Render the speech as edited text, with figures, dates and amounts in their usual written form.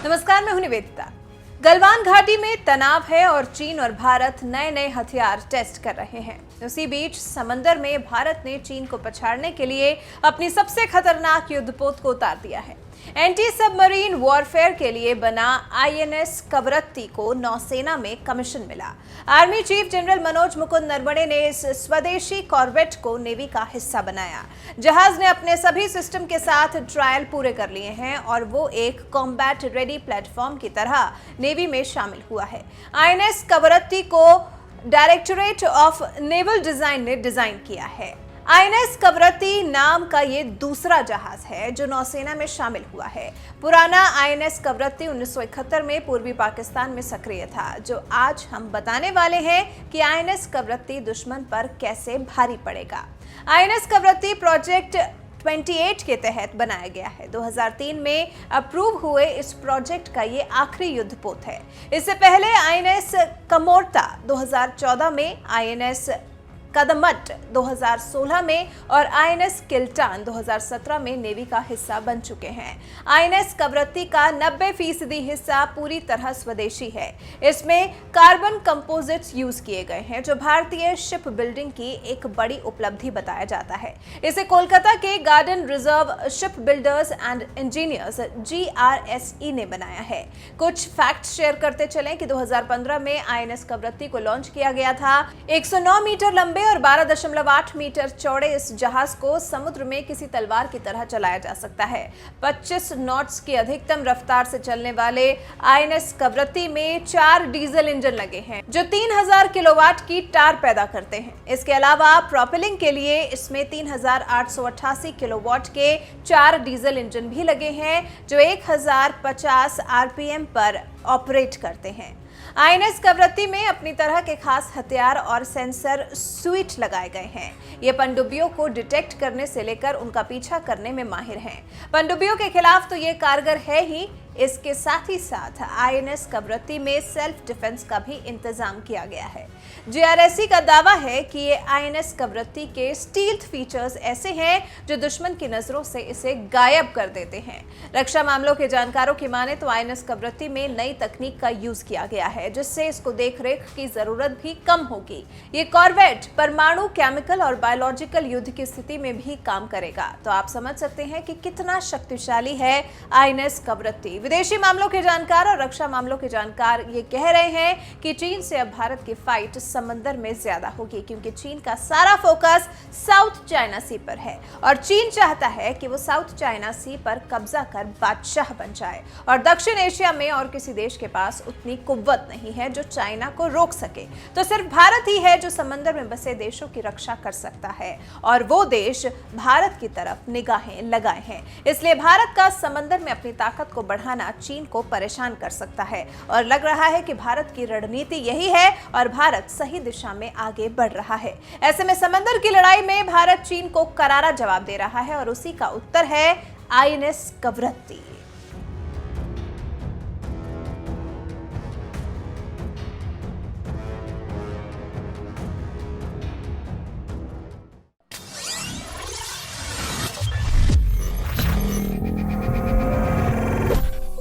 नमस्कार, मैं हूं निवेदिता। गलवान घाटी में तनाव है और चीन और भारत नए नए हथियार टेस्ट कर रहे हैं। उसी बीच समंदर में भारत ने चीन को पछाड़ने के लिए अपनी सबसे खतरनाक युद्धपोत को उतार दिया है। एंटी सबमरीन वॉरफेयर के लिए बना आईएनएस कवरत्ती को नौसेना में कमीशन मिला। Army chief general Manoj Mukund Naravane ने इस स्वदेशी कॉर्वेट को नेवी का हिस्सा बनाया। जहाज ने अपने सभी सिस्टम के साथ ट्रायल पूरे कर लिए हैं और वो एक कॉम्बैट रेडी प्लेटफॉर्म की तरह नेवी में शामिल हुआ है। आईएनएस कवरत्ती को डायरेक्टोरेट ऑफ नेवल डिजाइन ने डिजाइन किया है। आईएनएस कवरत्ती नाम का ये दूसरा जहाज है जो नौसेना में शामिल हुआ है। पुराना आईएनएस कवरत्ती 1971 में पूर्वी पाकिस्तान में सक्रिय था। जो आज हम बताने वाले हैं कि आईएनएस कवरत्ती दुश्मन पर कैसे भारी पड़ेगा। आईएनएस कवरत्ती प्रोजेक्ट 28 के तहत बनाया गया है। 2003 में अप्रूव हुए इस प्रोजेक्ट का ये आखिरी युद्धपोत है। इससे पहले आईएनएस कमोर्ता 2014 में, आईएनएस कदमत 2016 में और आईएनएस किल्टान 2017 में नेवी का हिस्सा बन चुके हैं। आईएनएस कवरत्ती का 90% हिस्सा पूरी तरह स्वदेशी है। इसमें कार्बन कंपोजिट्स यूज किए गए हैं जो भारतीय शिप बिल्डिंग की एक बड़ी उपलब्धि बताया जाता है। इसे कोलकाता के garden reserve ship builders and engineers GRSE ने बनाया है। कुछ फैक्ट शेयर करते चलें कि 2015 में आईएनएस कवरत्ती को लॉन्च किया गया था। 109 मीटर लंबे और 12.8 मीटर चौड़े इस जहाज को समुद्र में किसी तलवार की तरह चलाया जा सकता है। 25 नॉट्स की अधिकतम रफ्तार से चलने वाले आईएनएस कवरत्ती में 4 डीजल इंजन लगे हैं जो 3000 किलोवाट की टार पैदा करते हैं। इसके अलावा प्रोपेलिंग के लिए इसमें 3888 किलोवाट के 4 डीजल इंजन भी लगे हैं जो 1050 आरपीएम पर ऑपरेट करते हैं। आईएनएस कवरत्ती में अपनी तरह के खास हथियार और सेंसर स्विच लगाए गए हैं। ये पनडुब्बियों को डिटेक्ट करने से लेकर उनका पीछा करने में माहिर हैं। पनडुब्बियों के खिलाफ तो ये कारगर है ही, इसके साथ ही साथ आईएनएस कवरत्ती में सेल्फ डिफेंस का भी इंतजाम किया गया है। GRSE का दावा है कि ये आईएनएस कवरत्ती के स्टील्थ फीचर्स ऐसे हैं जो दुश्मन की नजरों से इसे गायब कर देते हैं। रक्षा मामलों के जानकारों की माने तो आईएनएस कवरत्ती में नई तकनीक का यूज किया गया है जिससे इसको देखरेख की जरूरत भी कम होगी। ये कॉर्वेट परमाणु, केमिकल और बायोलॉजिकल युद्ध की स्थिति में भी काम करेगा। तो आप समझ सकते हैं कि कितना शक्तिशाली है आईएनएस कवरत्ती। विदेशी मामलों के जानकार और रक्षा मामलों के जानकार ये कह रहे हैं कि चीन से अब भारत की फाइट समंदर में ज्यादा होगी क्योंकि चीन का सारा फोकस साउथ चाइना सी पर है और चीन चाहता है कि वो साउथ चाइना सी पर कब्जा कर बादशाह बन जाए और दक्षिण एशिया में और किसी देश के पास उतनी कुव्वत नहीं है जो चाइना को रोक सके। तो सिर्फ भारत ही है जो समंदर में बसे देशों की रक्षा कर सकता है और वो देश भारत की तरफ निगाहें लगाए हैं। इसलिए भारत का समंदर में अपनी ताकत को बढ़ाना चीन को परेशान कर सकता है और लग रहा है कि भारत की रणनीति यही है और भारत सही दिशा में आगे बढ़ रहा है। ऐसे में समंदर की लड़ाई में भारत चीन को करारा जवाब दे रहा है और उसी का उत्तर है आईएनएस कवरत्ती।